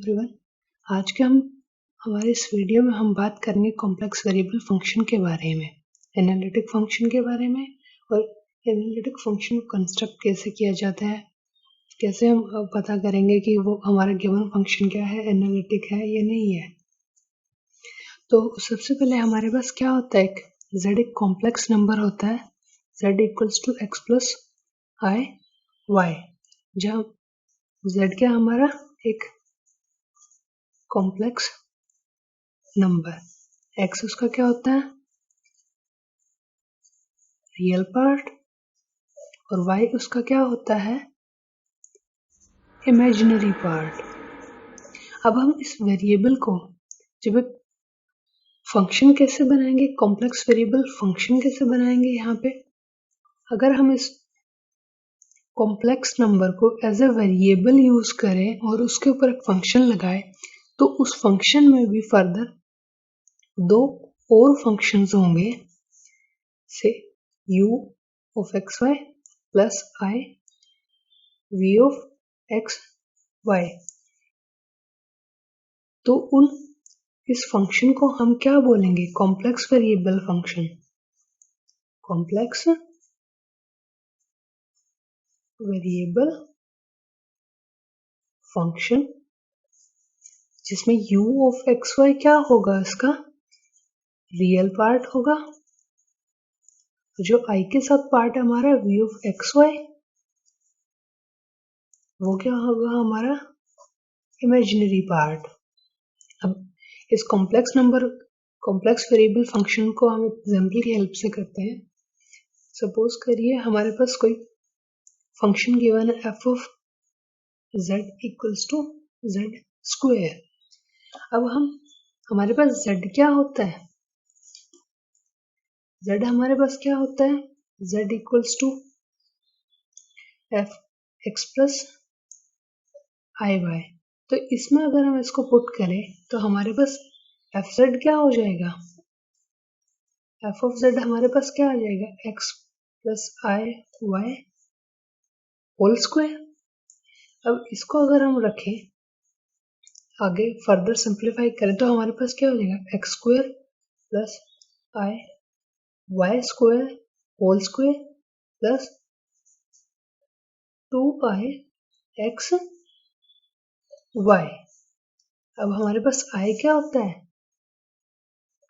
Everyone. आज के हमारे इस वीडियो में हम बात करेंगे कॉम्प्लेक्स वेरिएबल फंक्शन के बारे में, एनालिटिक फंक्शन के बारे में, और एनालिटिक फंक्शन को कंस्ट्रक्ट कैसे किया जाता है, कैसे हम पता करेंगे कि वो हमारा गिवन फंक्शन क्या है, एनालिटिक है या नहीं है। तो सबसे पहले हमारे पास क्या होता है, z एक कॉम्प्लेक्स नंबर होता है, z equals to x plus i y, जहाँ z क्या हमारा एक कॉम्प्लेक्स नंबर, x उसका क्या होता है रियल पार्ट, और y उसका क्या होता है इमेजिनरी पार्ट। अब हम इस वेरिएबल को जब एक फंक्शन कैसे बनाएंगे, कॉम्प्लेक्स वेरिएबल फंक्शन कैसे बनाएंगे, यहाँ पे अगर हम इस कॉम्प्लेक्स नंबर को एज ए वेरिएबल यूज करें और उसके ऊपर एक फंक्शन लगाए, तो उस फंक्शन में भी फर्दर दो और फंक्शंस होंगे, से u of x y plus i v of x y. तो इस फंक्शन को हम क्या बोलेंगे, complex variable function, complex variable function, जिसमें u ऑफ एक्स वाई क्या होगा, इसका रियल पार्ट होगा, जो i के साथ पार्ट है हमारा v ऑफ एक्स वाई, वो क्या होगा हमारा इमेजिनरी पार्ट। अब इस कॉम्प्लेक्स वेरिएबल फंक्शन को हम एग्जाम्पल की हेल्प से करते हैं। सपोज करिए हमारे पास कोई फंक्शन गिवन है f of z equals to z square. अब हमारे पास z क्या होता है, z हमारे पास क्या होता है, z equals to f x plus i y. तो इसमें अगर हम इसको पुट करें तो हमारे पास एफ जेड क्या हो जाएगा, एफ ऑफ जेड हमारे पास क्या आ जाएगा, x plus i Y whole square. अब इसको अगर हम रखें आगे फर्दर सिंप्लीफाई करें तो हमारे पास क्या हो जाएगा, x square plus i y square whole square plus 2i x y. अब हमारे पास i क्या होता है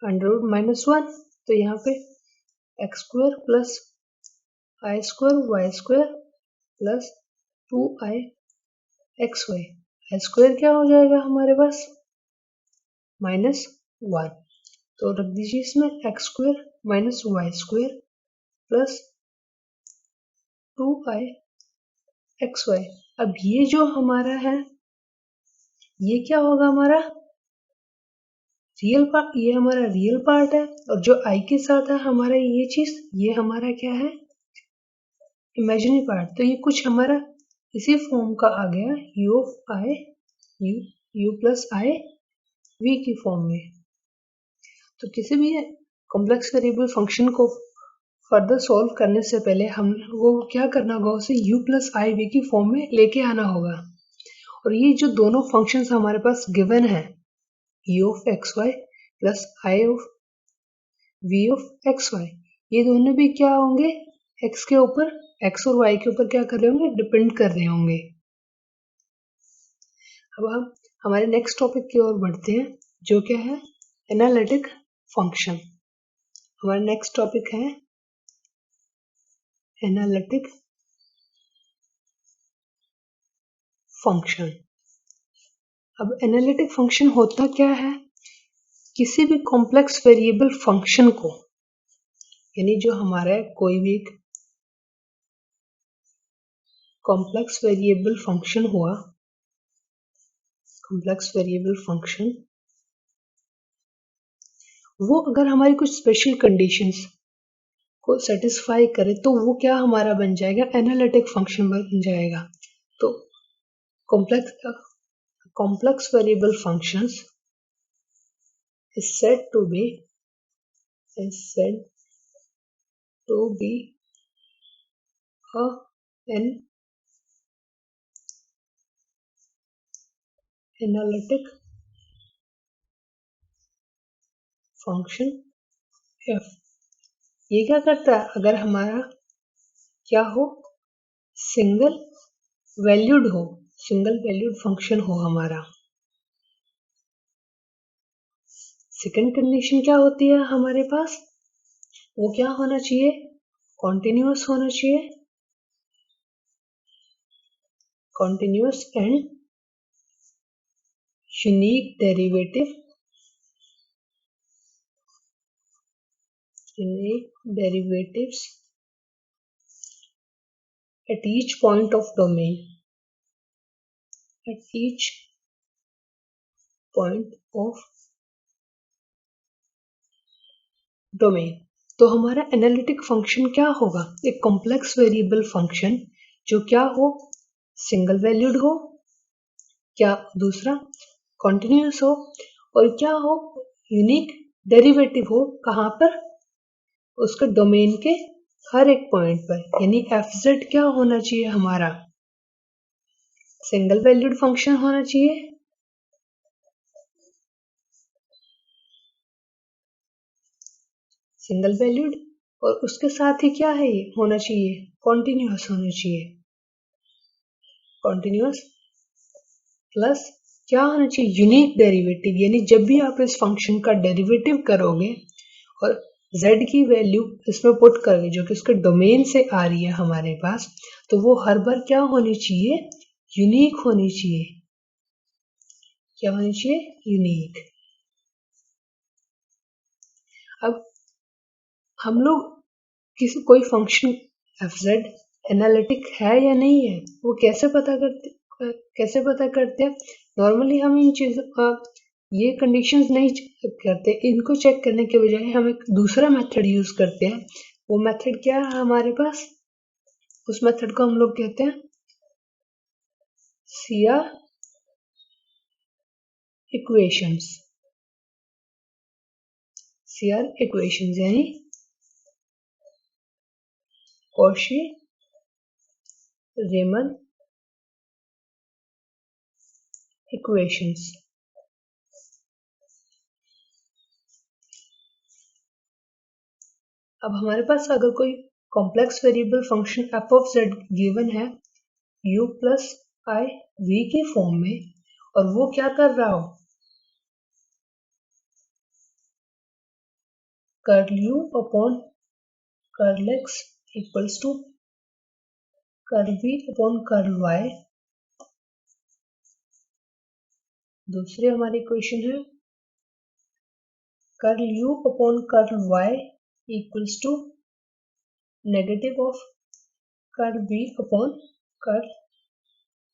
अंडर रूट माइनस वन, तो यहाँ पे x square plus i square y square plus 2i x y, i square क्या हो जाएगा हमारे पास माइनस वन, तो रख दीजिए इसमें x square minus y square plus 2i x y. अब ये जो हमारा है ये क्या होगा हमारा रियल पार्ट, ये हमारा रियल पार्ट है, और जो i के साथ है हमारा ये चीज, ये हमारा क्या है इमेजिनरी पार्ट। तो ये कुछ हमारा इसी फॉर्म का आ गया u of I u plus i v की फॉर्म में। तो किसी भी कॉम्प्लेक्स वेरिएबल फंक्शन को फर्दर सॉल्व करने से पहले हम वो क्या करना होगा, उसे u प्लस आई v की फॉर्म में लेके आना होगा। और ये जो दोनों फंक्शंस हमारे पास गिवन है, u of x y plus i of v of x y, ये दोनों भी क्या होंगे x के ऊपर, x और y के ऊपर क्या कर रहे होंगे, डिपेंड कर रहे होंगे। अब हम हमारे नेक्स्ट टॉपिक की ओर बढ़ते हैं, जो क्या है एनालिटिक फंक्शन। हमारा नेक्स्ट टॉपिक है एनालिटिक फंक्शन। अब एनालिटिक फंक्शन होता क्या है, किसी भी कॉम्प्लेक्स वेरिएबल फंक्शन को, यानी जो हमारा कोई भी कॉम्प्लेक्स वेरिएबल फंक्शन हुआ, कॉम्प्लेक्स वेरिएबल फंक्शन, वो अगर हमारी कुछ स्पेशल कंडीशंस को सेटिस्फाई करे तो वो क्या हमारा बन जाएगा, एनालिटिक फंक्शन बन जाएगा। तो complex variable functions is said to be an analytic function F. ये क्या करता है, अगर हमारा क्या हो, सिंगल वैल्यूड फंक्शन हो हमारा। सेकंड कंडीशन क्या होती है हमारे पास, वो क्या होना चाहिए, कॉन्टिन्यूअस होना चाहिए, continuous and unique derivatives at each point of domain, at each point of domain। तो हमारा एनालिटिक फंक्शन क्या होगा, एक कॉम्प्लेक्स वेरिएबल फंक्शन जो क्या हो, सिंगल वैल्यूड हो, क्या दूसरा कॉन्टिन्यूअस हो, और क्या हो, यूनिक डेरिवेटिव हो, कहाँ पर, उसके डोमेन के हर एक पॉइंट पर। यानी fz क्या होना चाहिए हमारा, सिंगल वैल्यूड फंक्शन होना चाहिए, सिंगल वैल्यूड, और उसके साथ ही क्या है, ये होना चाहिए, कॉन्टिन्यूअस होना चाहिए, कॉन्टिन्यूअस प्लस क्या होना चाहिए, यूनिक डेरिवेटिव। यानी जब भी आप इस फंक्शन का डेरिवेटिव करोगे और z की वैल्यू इसमें पुट करोगे जो कि उसके डोमेन से आ रही है हमारे पास, तो वो हर बार क्या होनी चाहिए, यूनिक होनी चाहिए। क्या होनी चाहिए, यूनिक। अब हम लोग कोई फंक्शन fz एनालिटिक है या नहीं है, वो कैसे पता करते हैं। नॉर्मली हम इन चीजों का ये कंडीशंस नहीं चेक करते, इनको चेक करने के बजाय हम एक दूसरा मेथड यूज करते हैं। वो मेथड क्या है हमारे पास, उस मेथड को हम लोग कहते हैं CR इक्वेशंस। CR इक्वेशंस यानी कॉशी रीमन इक्वेशंस। अब हमारे पास अगर कोई complex variable function f of z given है u प्लस आई v के फॉर्म में, और वो क्या कर रहा हो, curl u upon curl x equals to curl v upon curl y। दूसरी हमारी इक्वेशन है curl u upon curl y equals to negative of curl v upon curl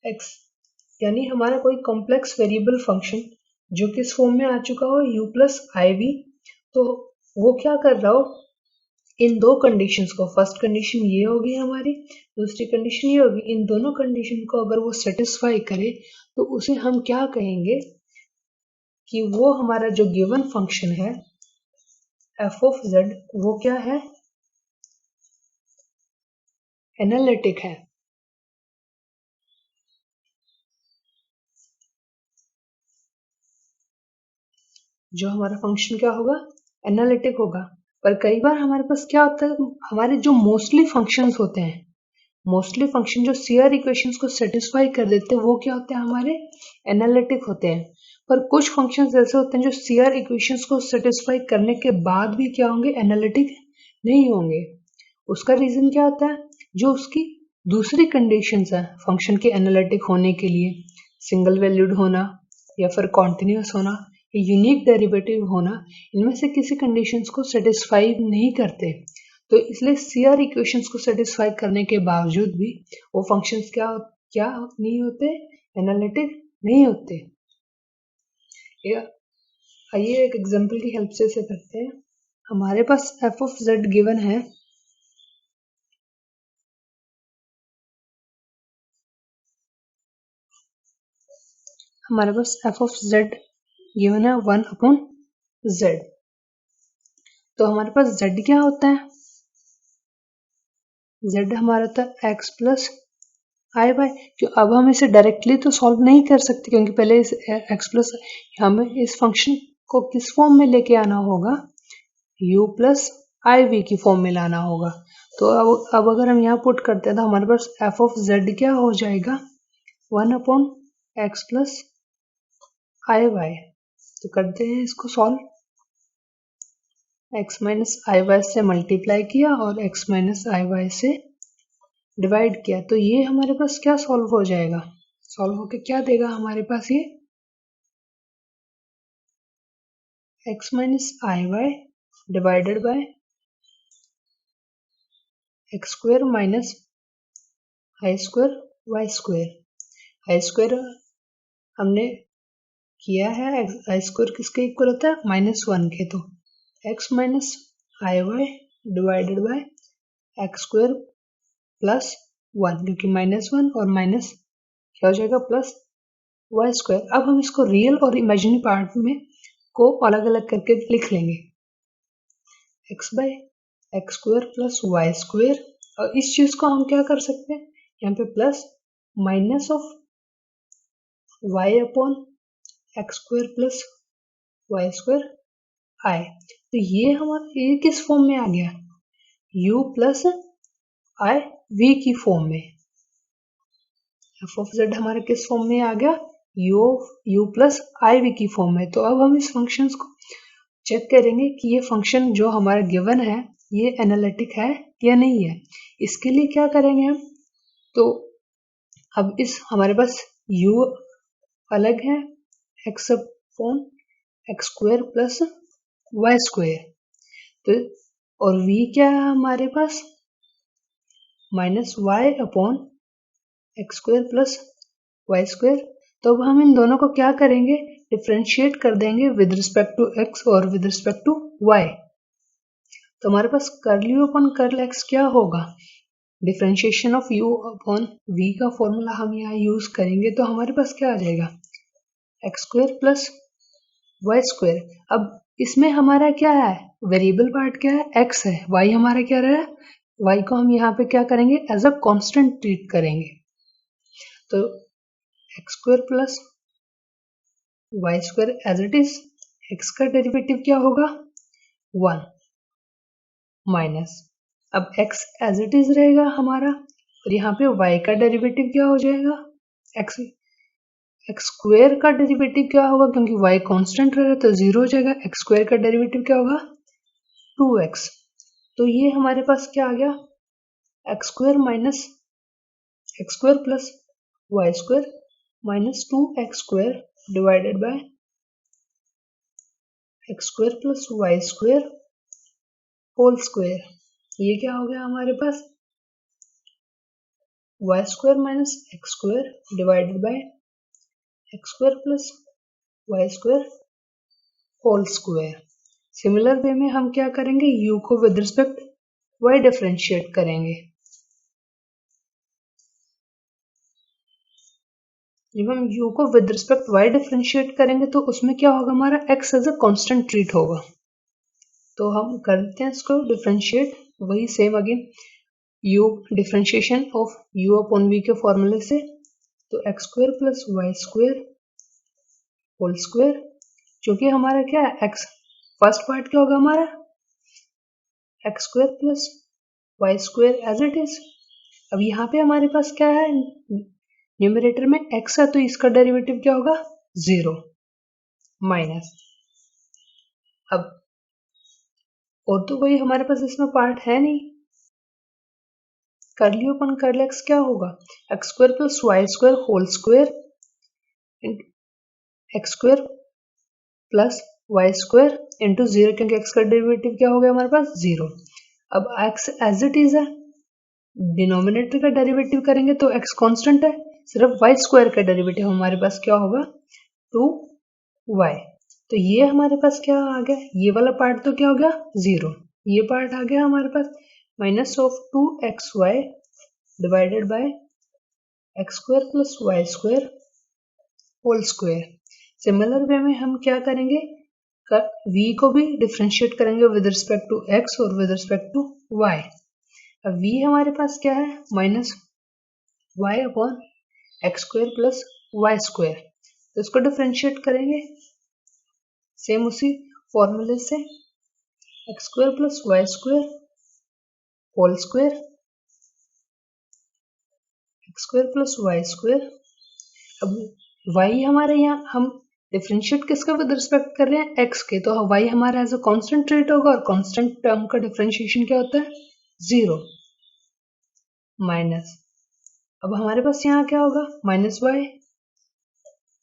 x। यानी हमारा कोई कॉम्प्लेक्स वेरिएबल फंक्शन जो कि इस फॉर्म में आ चुका हो u प्लस आई वी, तो वो क्या कर रहा हो, इन दो कंडीशंस को, फर्स्ट कंडीशन ये होगी हमारी, दूसरी कंडीशन ये होगी, इन दोनों कंडीशन को अगर वो सेटिस्फाई करे तो उसे हम क्या कहेंगे कि वो हमारा जो गिवन फंक्शन है f ऑफ z वो क्या है, एनालिटिक है। जो हमारा फंक्शन क्या होगा, एनालिटिक होगा। पर कई बार हमारे पास क्या होता है, हमारे जो मोस्टली फंक्शंस होते हैं, मोस्टली फंक्शन जो CR इक्वेशंस को सेटिस्फाई कर देते हैं वो क्या होते हैं, हमारे एनालिटिक होते हैं। पर कुछ फंक्शंस ऐसे होते हैं जो CR इक्वेशंस को सेटिस्फाई करने के बाद भी क्या होंगे, एनालिटिक नहीं होंगे। उसका रीजन क्या होता है, जो उसकी दूसरी कंडीशंस है फंक्शन के एनालिटिक होने के लिए, सिंगल वैल्यूड होना या फिर कॉन्टिन्यूअस होना या यूनिक डेरिवेटिव होना, इनमें से किसी कंडीशंस को सेटिस्फाई नहीं करते। तो इसलिए CR इक्वेशंस को सेटिस्फाई करने के बावजूद भी वो फंक्शंस क्या नहीं होते, एनालिटिक नहीं होते। आइए एक एग्जांपल की हेल्प से इसे करते हैं। हमारे पास f ऑफ z गिवन है, हमारे पास f ऑफ z गिवन है 1 अपॉन z। तो हमारे पास z क्या होता है, z हमारा था x प्लस आई बाय, क्यों अब हम इसे डायरेक्टली तो सॉल्व नहीं कर सकते क्योंकि पहले इस एक्स प्लस हमें इस फंक्शन को किस फॉर्म में लेके आना होगा, u प्लस आई वी की फॉर्म में लाना होगा। तो अब अगर हम यहाँ पुट करते हैं तो हमारे पास एफ ऑफ जेड क्या हो जाएगा, 1/x प्लस आई वाई। तो करते हैं इसको solve, x minus i Y से मल्टीप्लाई किया और x माइनस आई वाई से डिवाइड किया, तो ये हमारे पास क्या सॉल्व हो जाएगा, सॉल्व होके क्या देगा हमारे पास ये x minus i y divided by x square minus i square y square. I square हमने किया है, आई स्क्वायर किसके इक्वल होता है, -1 के, तो x minus i y divided by x square plus 1, क्योंकि -1 और माइनस क्या हो जाएगा प्लस वाई स्क्वायर। अब हम इसको रियल और इमेजिनरी पार्ट में को अलग अलग करके लिख लेंगे, x by x square plus y square, और इस चीज को हम क्या कर सकते हैं, यहाँ पे plus minus of y upon x square plus y square i. तो ये हमारा ये किस फॉर्म में आ गया, u प्लस आई वी की फॉर्म में, एफ ऑफ जेड हमारे किस फॉर्म में आ गया, u प्लस आई वी की फॉर्म में। तो अब हम इस फंक्शन को चेक करेंगे कि ये फंक्शन जो हमारा गिवन है ये एनालिटिक है या नहीं है। इसके लिए क्या करेंगे हम, तो अब इस हमारे पास u अलग है x upon x square plus y square, तो और v क्या है हमारे पास minus y upon x square plus y square. तो अब हम इन दोनों को क्या करेंगे, डिफ्रेंशिएट कर देंगे विद रिस्पेक्ट टू x और विद रिस्पेक्ट टू y। तो हमारे पास curl u upon curl x क्या होगा, differentiation of u upon v का फॉर्मूला हम यहाँ यूज करेंगे, तो हमारे पास क्या आ जाएगा x square plus y square. अब इसमें हमारा क्या है, वेरिएबल पार्ट क्या है, x है, y हमारा क्या रहा है, y को हम यहाँ पे क्या करेंगे एज अ कांस्टेंट ट्रीट करेंगे। तो x square plus y square as it is, x का डेरिवेटिव क्या होगा 1 माइनस, अब x एज इट इज रहेगा हमारा, और यहाँ पे y का डेरिवेटिव क्या हो जाएगा, x एक्स स्क्वायर का डेरिवेटिव क्या होगा, क्योंकि y कांस्टेंट रहेगा तो 0 हो जाएगा, एक्स स्क्वायर का डेरिवेटिव क्या होगा 2x। तो ये हमारे पास क्या आ गया, x square minus x square plus y square minus 2x square divided by x square plus y square whole square. ये क्या हो गया हमारे पास, y square minus x square divided by x square plus y square whole square. Similar way में हम क्या करेंगे, u को विद रिस्पेक्ट y डिफरेंशिएट करेंगे। जब हम u को विद रिस्पेक्ट y डिफरेंशिएट करेंगे तो उसमें क्या होगा, हमारा x as a constant treat होगा। तो हम करते हैं इसको डिफरेंशिएट, वही same again u differentiation of u upon v के फॉर्मूले से, तो x square plus y square whole square, जो कि हमारा क्या है x, फर्स्ट पार्ट क्या होगा हमारा x square plus y square as it is. अब यहाँ पे हमारे पास क्या है, न्यूमरेटर में x है तो इसका डेरिवेटिव क्या होगा 0 माइनस, अब और तो कोई हमारे पास इसमें पार्ट है नहीं, curl u upon curl x क्या होगा, x square plus y square whole square x square plus y square into 0, क्योंकि x का डेरिवेटिव क्या हो गया हमारे पास 0। अब x एज इट इज है, डिनोमिनेटर का डेरिवेटिव करेंगे तो x कांस्टेंट है, सिर्फ वाई स्क्वायर का डेरिवेटिव हमारे पास क्या होगा 2y। तो ये हमारे पास क्या आ गया, ये वाला पार्ट तो क्या हो गया 0, ये पार्ट आ गया हमारे पास minus of 2xy divided by x square plus y square whole square. Similar way में हम क्या करेंगे, v को भी डिफरेंशिएट करेंगे विद रिस्पेक्ट टू x और विद रिस्पेक्ट टू y। अब v हमारे पास क्या है minus y upon x square plus y square, तो इसको डिफ्रेंशिएट करेंगे सेम उसी फॉर्मूले से, x square plus y square whole square, x square plus y square. अब y हमारे यहाँ हम डिफ्रेंशिएट किसका विद रिस्पेक्ट कर रहे हैं, x के, तो y हमारा एज अ कांस्टेंट रेट होगा और कांस्टेंट टर्म का डिफ्रेंशिएशन क्या होता है, 0 माइनस, अब हमारे पास यहाँ क्या होगा, minus y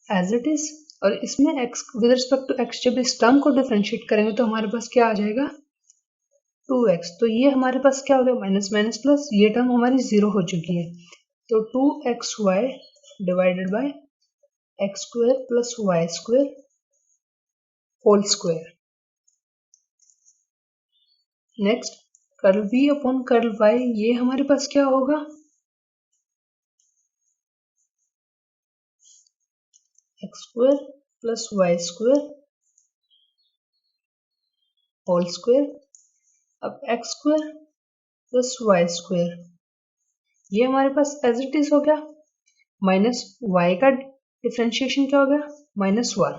as it is, और इसमें x with respect to x जब इस टर्म को डिफ्रेंशिएट करेंगे तो हमारे पास क्या आ जाएगा, 2x, तो ये हमारे पास क्या हो गया, माइनस माइनस प्लस, ये टर्म हमारी 0 हो चुकी है, तो 2xy divided by x square plus y square whole square. Next curl v upon curl y, ये हमारे पास क्या होगा, x square plus y square whole square. अब x square plus y square ये हमारे पास एज इट इज हो गया, माइनस y का डिफ्रेंशिएशन क्या हो गया, -1,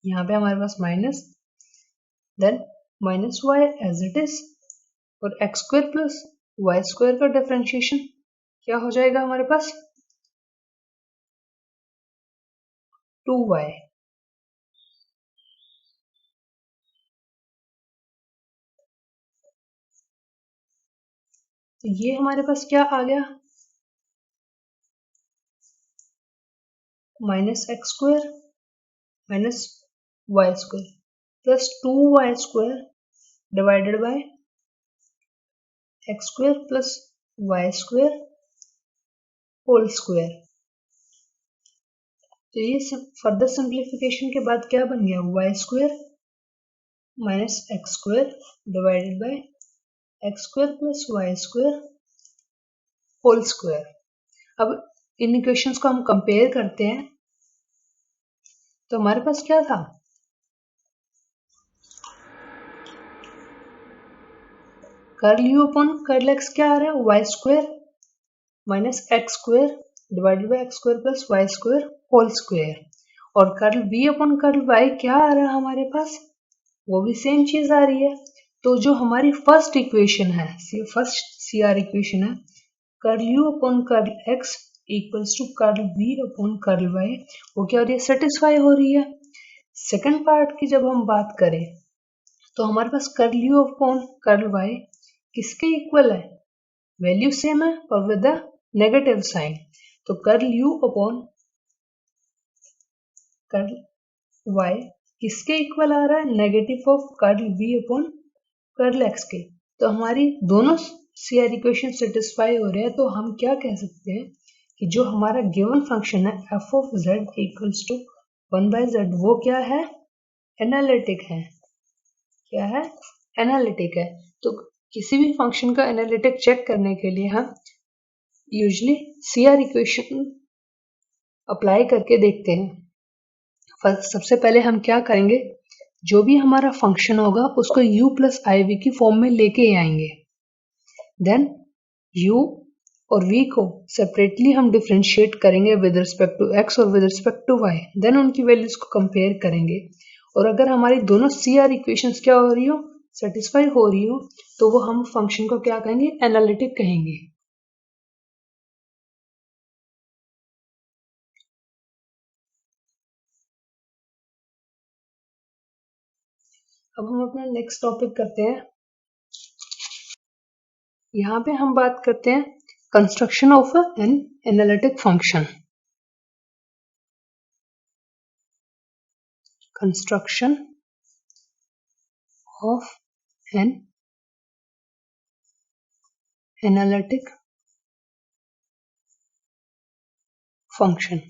यहाँ पे हमारे पास minus, then minus y as it is, और x square plus y square का डिफ्रेंशिएशन क्या हो जाएगा हमारे पास, 2y, तो ये हमारे पास क्या आ गया, minus x square minus y square plus 2y square divided by x square plus y square whole square. तो ये फर्दर सिंप्लीफिकेशन के बाद क्या बन गया, y square minus x square divided by x square plus y square whole square. अब इन equations को हम कंपेयर करते हैं, तो हमारे पास क्या था, curl u upon curl x क्या आ रहा है, y square minus x square divided by x square plus y square whole square, और curl v upon curl y क्या आ रहा है हमारे पास, वो भी सेम चीज आ रही है। तो जो हमारी फर्स्ट इक्वेशन है, फर्स्ट CR इक्वेशन है, curl u upon curl x equals to curl v upon curl y, वो क्या हो रही है, सेटिस्फाई हो रही है। सेकंड पार्ट की जब हम बात करें तो हमारे पास curl u upon curl y किसके इक्वल है, वैल्यू सेम है और विद द नेगेटिव साइन, तो curl u upon curl y किसके इक्वल आ रहा है, negative of curl v upon curl x के। तो हमारी दोनों CR इक्वेशन सेटिस्फाई हो रहे हैं, तो हम क्या कह सकते हैं कि जो हमारा गिवन फंक्शन है f of z equals to 1/z, वो क्या है, एनालिटिक है, क्या है, एनालिटिक है। तो किसी भी फंक्शन का एनालिटिक चेक करने के लिए हम यूजुअली CR इक्वेशन अप्लाई करके देखते हैं। सबसे पहले हम क्या करेंगे, जो भी हमारा फंक्शन होगा उसको u प्लस iv की फॉर्म में लेके आएंगे, देन u और v को सेपरेटली हम डिफ्रेंशिएट करेंगे विद रिस्पेक्ट टू x और with respect to y, then उनकी वैल्यूज को कंपेयर करेंगे, और अगर हमारी दोनों CR इक्वेशंस क्या हो रही हो, सेटिस्फाई हो रही हो, तो वो हम फंक्शन को क्या कहेंगे, एनालिटिक कहेंगे। अब हम अपना नेक्स्ट टॉपिक करते हैं, यहाँ पे हम बात करते हैं construction of an analytic function. Construction of an analytic function.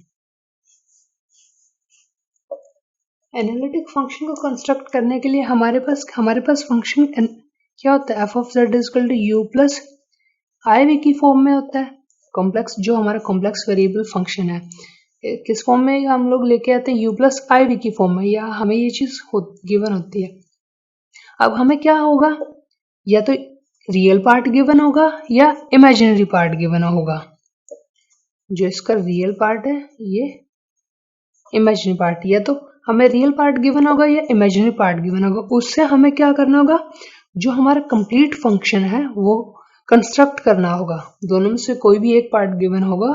Analytic function को कंस्ट्रक्ट करने के लिए हमारे पास फंक्शन क्या होता है, f of z is equal to u plus i v की फॉर्म में होता है। कॉम्प्लेक्स जो हमारा कॉम्प्लेक्स वेरिएबल फंक्शन है, किस फॉर्म में हम लोग लेके आते हैं, यू प्लस आई वी की फॉर्म में, या हमें ये चीज गिवन होती है। अब हमें क्या होगा, या तो रियल पार्ट गिवन होगा या इमेजिनरी पार्ट गिवन होगा। जो इसका रियल पार्ट है, ये इमेजिनरी पार्ट, या तो हमें रियल पार्ट गिवन होगा या इमेजिनरी पार्ट गिवन होगा। उससे हमें क्या करना होगा, जो हमारा कंप्लीट फंक्शन है वो कंस्ट्रक्ट करना होगा। दोनों में से कोई भी एक पार्ट गिवन होगा,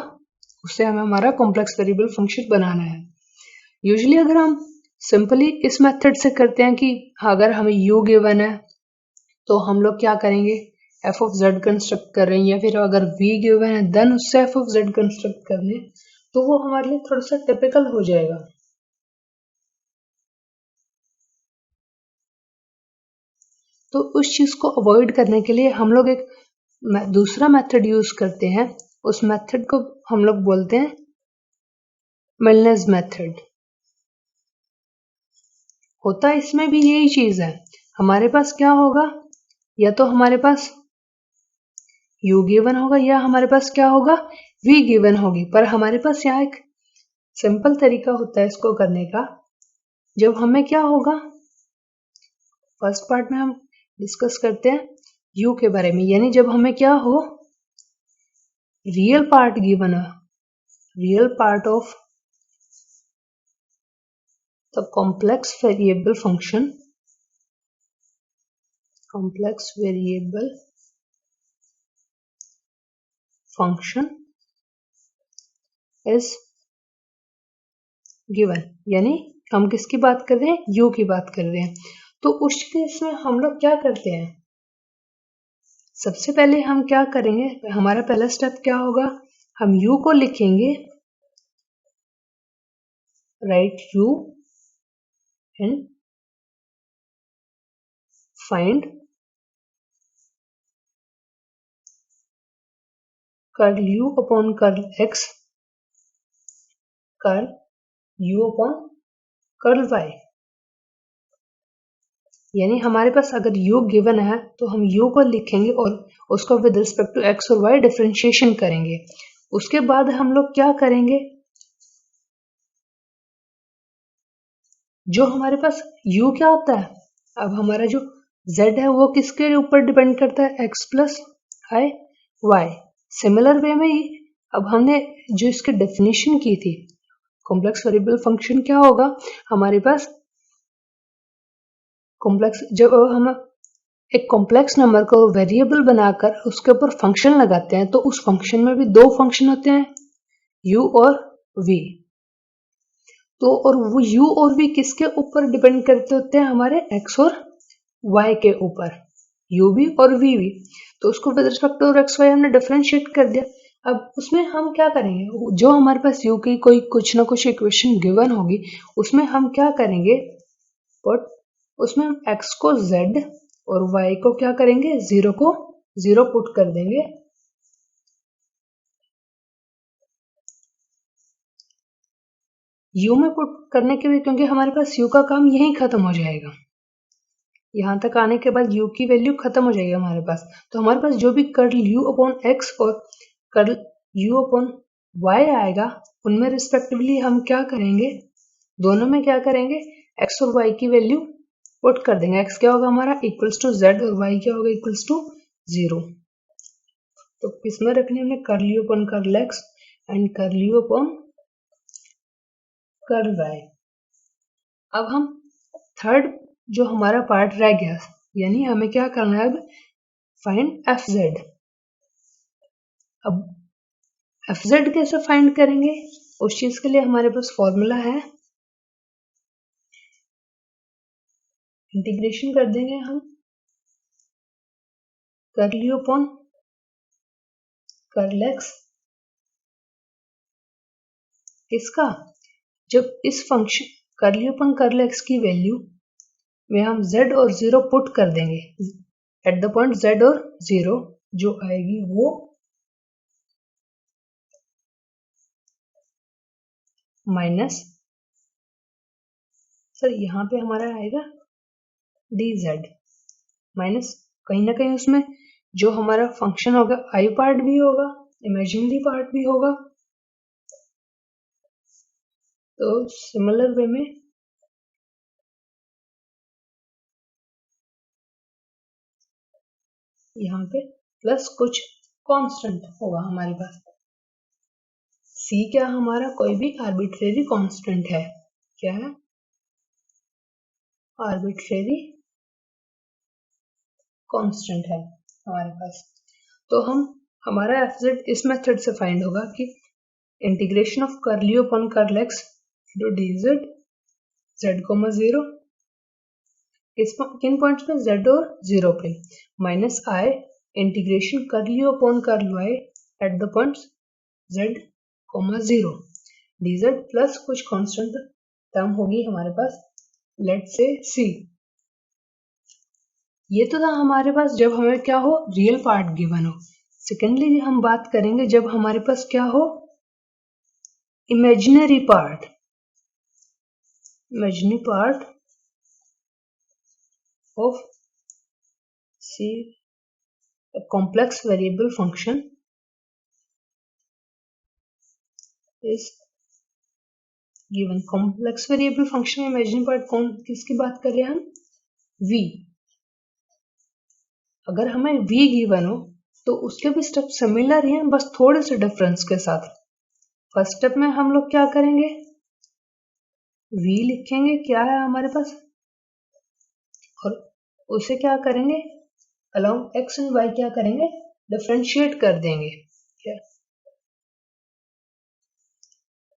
उससे हमें हमारा कॉम्प्लेक्स वेरिएबल फंक्शन बनाना है। यूजुअली अगर हम सिंपली इस मेथड से करते हैं कि अगर हमें u गिवन है तो हम लोग क्या करेंगे, f ऑफ z कंस्ट्रक्ट कर रहे हैं, या फिर अगर v गिवन है देन उससे f ऑफ z कंस्ट्रक्ट कर रहे हैं, तो वो हमारे लिए थोड़ा सा टिपिकल हो जाएगा। तो उस चीज को अवॉइड करने के लिए हम लोग एक दूसरा मेथड यूज करते हैं। उस मेथड को हम लोग बोलते हैं मिलनेस मेथड। होता इसमें भी यही चीज है, हमारे पास क्या होगा, या तो हमारे पास u गिवन होगा या हमारे पास क्या होगा, v गिवन होगी। पर हमारे पास यहाँ एक सिंपल तरीका होता है इसको करने का। जब हमें क्या होगा, फर्स्ट पार्ट में हम डिस्कस करते हैं u के बारे में, यानी जब हमें क्या हो, रियल पार्ट गिवन है, real part of the complex variable function, complex variable function is given, यानी हम किसकी बात कर रहे हैं, u की बात कर रहे हैं। तो उस केस में हम लोग क्या करते हैं, सबसे पहले हम क्या करेंगे, हमारा पहला स्टेप क्या होगा, हम u को लिखेंगे, right u and find curl u upon curl x, curl u upon curl y। यानी हमारे पास अगर u गिवन है तो हम u को लिखेंगे और उसको विद रिस्पेक्ट टू x और y डिफरेंशिएशन करेंगे। उसके बाद हम लोग क्या करेंगे, जो हमारे पास u क्या होता है, अब हमारा जो z है वो किसके ऊपर डिपेंड करता है, x plus i Y. Similar way में ही अब हमने जो इसकी डेफिनेशन की थी, कॉम्प्लेक्स वेरिएबल फंक्शन क्या होगा, हमारे पास कॉम्प्लेक्स, जब हम एक कॉम्प्लेक्स नंबर को वेरिएबल बनाकर उसके ऊपर फंक्शन लगाते हैं तो उस फंक्शन में भी दो फंक्शन होते हैं, u और v। तो और वो u और v किसके ऊपर डिपेंड करते होते हैं, हमारे x और y के ऊपर, u भी और v भी। तो उसको with respect to x y हमने डिफरेंशिएट कर दिया। अब उसमें हम क्या करेंगे, जो हमारे पास u की कोई कुछ ना कुछ इक्वेशन गिवन होगी, उसमें हम क्या करेंगे, बट उसमें हम x को z और y को क्या करेंगे, जीरो को जीरो पुट कर देंगे। u में पुट करने के लिए, क्योंकि हमारे पास u का काम यहीं खत्म हो जाएगा, यहाँ तक आने के बाद u की वैल्यू खत्म हो जाएगी हमारे पास। तो हमारे पास जो भी कर्ल u अपॉन x और कर्ल u अपॉन y आएगा, उनमें रिस्पेक्टिवली हम क्या करेंगे, दोनों में क्या करेंगे, x और y की वैल्यू पुट कर देंगे। x क्या होगा हमारा इक्वल्स टू z और y क्या होगा इक्वल्स टू 0। तो किसमें रखने हमने, curl u upon curl x and curl u upon curl y। अब हम थर्ड जो हमारा पार्ट रह गया, यानी हमें क्या करना है, अब फाइंड fz। अब fz कैसे फाइंड करेंगे, उस चीज के लिए हमारे पास फॉर्मूला है, इंटीग्रेशन कर देंगे हम curl u upon curl x, इसका जब इस function curl u upon curl x की वैल्यू में हम z और 0 पुट कर देंगे, एट द पॉइंट z और 0 जो आएगी वो माइनस, सर यहाँ पे हमारा आएगा dz माइनस, कहीं ना कहीं उसमें जो हमारा फंक्शन होगा आई पार्ट भी होगा, इमेजिनरी पार्ट भी होगा। तो सिमिलर वे में यहाँ पे प्लस कुछ कांस्टेंट होगा हमारे पास। सी क्या हमारा कोई भी आर्बिट्रेरी कांस्टेंट है, क्या है, आर्बिट्रेरी कांस्टेंट है हमारे पास। तो हमारा fz इस मेथड से फाइंड होगा कि integration of curly upon curl x into dz z, 0 किन पॉइंट्स पे, z और 0 पे, minus i integration curly upon curl y at the points z, 0 dz plus कुछ कांस्टेंट टर्म होगी हमारे पास, लेट से c। ये तो था हमारे पास जब हमें क्या हो, रियल पार्ट गिवन हो। सेकेंडली हम बात करेंगे जब हमारे पास क्या हो, imaginary part of C complex variable function is given. Complex variable function imaginary part किसकी बात कर रहे हैं हम, v। अगर हमें v गिवन हो तो उसके भी स्टेप सिमिलर ही हैं, बस थोड़े से डिफरेंस के साथ। फर्स्ट स्टेप में हम लोग क्या करेंगे, v लिखेंगे, क्या है हमारे पास, और उसे क्या करेंगे, अलोंग x एंड y क्या करेंगे, डिफरेंशिएट कर देंगे। क्या,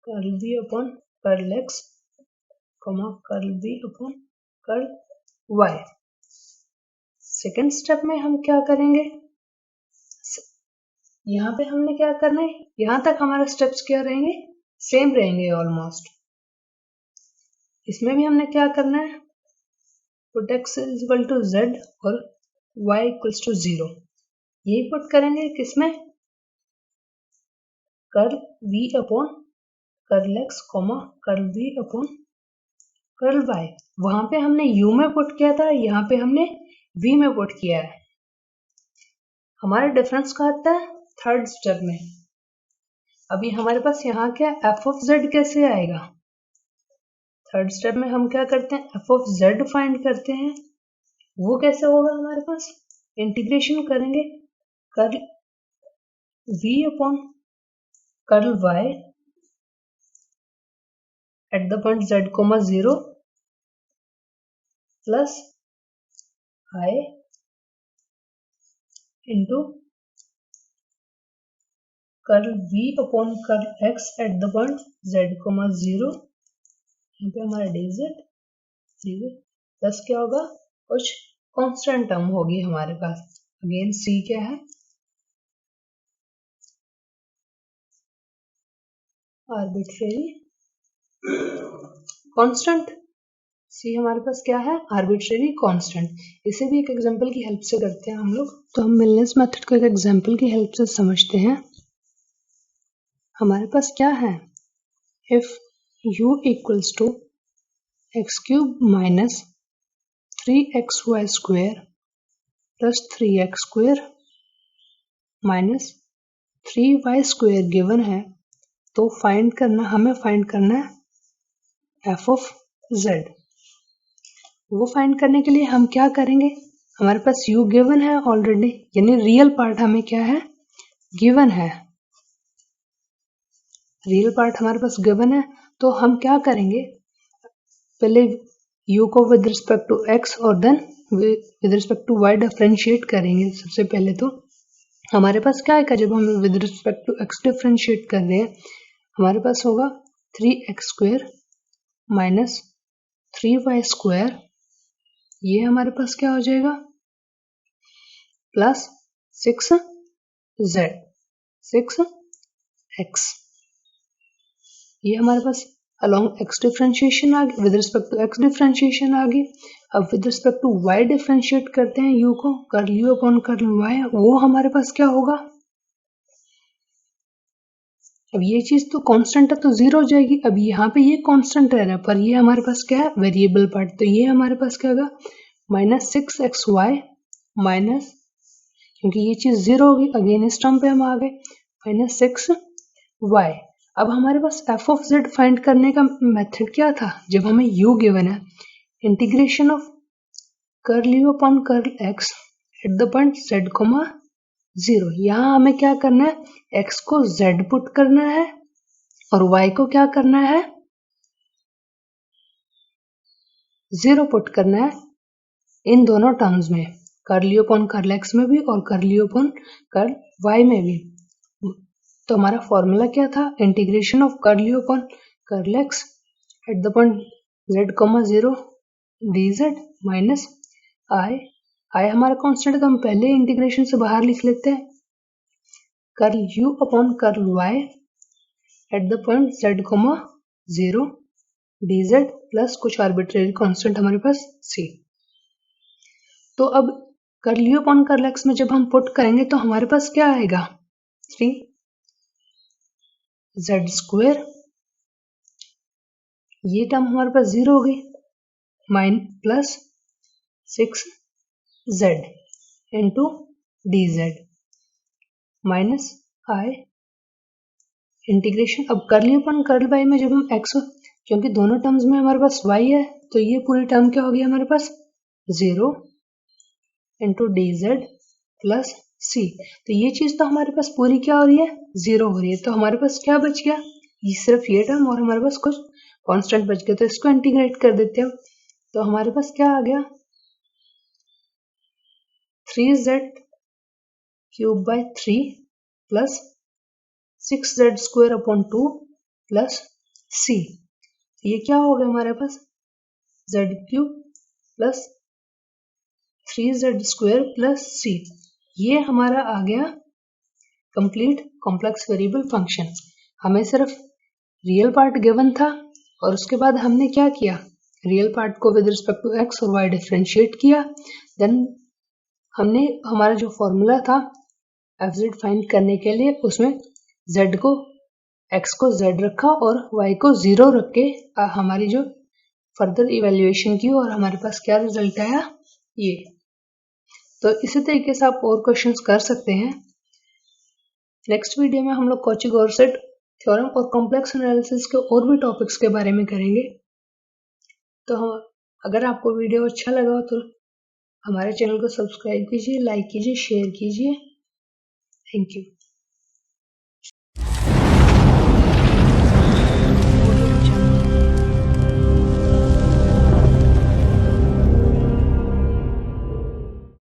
curl v upon curl x, curl v upon curl y। Second step में हम क्या करेंगे, यहाँ पे हमने क्या करना है, यहाँ तक हमारे स्टेप्स क्या रहेंगे, सेम रहेंगे ऑलमोस्ट। इसमें भी हमने क्या करना है, put x is equal to z और y इक्वल्स टू 0, यही पुट करेंगे किसमें, curl v upon curl x, curl v upon curl y। वहां पे हमने u में पुट किया था, यहाँ पे हमने v में पुट किया है। हमारा डिफरेंस कहाँ आता है, थर्ड स्टेप में। अभी हमारे पास यहाँ क्या, f ऑफ z कैसे आएगा, थर्ड स्टेप में हम क्या करते हैं, f ऑफ z फाइंड करते हैं। वो कैसे होगा हमारे पास, इंटीग्रेशन करेंगे curl v upon curl y at the point z, 0 plus i into curl v upon curl x at the point z, 0, यहाँ पे हमारा dz, प्लस क्या होगा, कुछ कांस्टेंट टर्म होगी हमारे पास। अगेन c क्या है, आर्बिट्रेरी कांस्टेंट। c हमारे पास क्या है, आर्बिट्रेरी कांस्टेंट। इसे भी एक एग्जांपल की हेल्प से करते हैं हम लोग। तो हम मिलनेस मेथड को एक एग्जांपल की हेल्प से समझते हैं। हमारे पास क्या है, if u equals to x cube minus 3xy square plus 3x square minus 3y square given है, तो हमें फाइंड करना है f ऑफ z। वो फाइंड करने के लिए हम क्या करेंगे, हमारे पास u गिवन है ऑलरेडी, यानी रियल पार्ट हमें क्या है, गिवन है, रियल पार्ट हमारे पास गिवन है। तो हम क्या करेंगे, पहले u को विद रिस्पेक्ट टू x और then with respect to y differentiate करेंगे। सबसे पहले तो हमारे पास क्या आएगा, जब हम with respect to x differentiate कर रहे हैं, हमारे पास होगा 3x square minus 3y square, ये हमारे पास क्या हो जाएगा, प्लस 6z 6x, ये हमारे पास अलोंग x डिफरेंशिएशन आ गई, with respect to x differentiation आ गई। अब with respect to y differentiate करते हैं u को, curl u upon curl y, वो हमारे पास क्या होगा, अब ये चीज तो कांस्टेंट है तो 0 हो जाएगी। अब यहाँ पे ये कांस्टेंट रह रहा है, पर ये हमारे पास क्या है, वेरिएबल पार्ट, तो ये हमारे पास क्या होगा, माइनस 6xy माइनस, क्योंकि ये चीज 0 होगी, अगेन इस टर्म पे हम आ गए, माइनस 6y। अब हमारे पास f ऑफ z फाइंड करने का मेथड क्या था, जब हमें u गिवन है, integration of curl u upon curl x at the point z, 0। यहाँ हमें क्या करना है, x को z पुट करना है और y को क्या करना है, 0 पुट करना है इन दोनों टर्म्स में, curl u upon curl x में भी और curl u upon curl y में भी। तो हमारा फॉर्मूला क्या था, integration of curl u upon curl x at the point z, 0 dz minus i हमारा कांस्टेंट है तो हम पहले इंटीग्रेशन से बाहर लिख लेते हैं, curl u upon curl y at the point z, 0 dz plus कुछ आर्बिट्रेरी कांस्टेंट हमारे पास c। तो अब curl u upon curl x में जब हम पुट करेंगे तो हमारे पास क्या आएगा, 3z², ये टर्म हमारे पास 0 हो गई, plus 6z into dz minus i integration. अब curl u upon curl y में जब हम x, क्योंकि दोनों टर्म्स में हमारे पास y है तो ये पूरी टर्म क्या होगी हमारे पास, 0 इंटू dz प्लस c। तो ये चीज तो हमारे पास पूरी क्या हो रही है, 0 हो रही है। तो हमारे पास क्या बच गया, ये सिर्फ ये टर्म और हमारे पास कुछ कांस्टेंट बच गया, तो इसको इंटीग्रेट कर देते हैं। तो हमारे पास क्या आ गया, 3z³ plus 6z² plus c। ये क्या हो गया हमारे पास, z³ plus 3z² plus c। ये हमारा आ गया कंप्लीट कॉम्प्लेक्स वेरिएबल फंक्शन। हमें सिर्फ रियल पार्ट गिवन था और उसके बाद हमने क्या किया, रियल पार्ट को विद रिस्पेक्ट टू x और y डिफरेंशिएट किया। देन हमने हमारा जो फॉर्मूला था fz फाइंड करने के लिए, उसमें z को, x को z रखा और y को 0 रख के हमारी जो फर्दर इवेल्युएशन की और हमारे पास क्या रिजल्ट आया ये। तो इसी तरीके से आप और क्वेश्चंस कर सकते हैं। नेक्स्ट वीडियो में हम लोग कॉची-गॉर्सेट थ्योरम और कॉम्प्लेक्स एनालिसिस के और भी टॉपिक्स के बारे में करेंगे। तो अगर आपको वीडियो अच्छा लगा हो तो हमारे चैनल को सब्सक्राइब कीजिए, लाइक कीजिए, शेयर कीजिए। Thank you.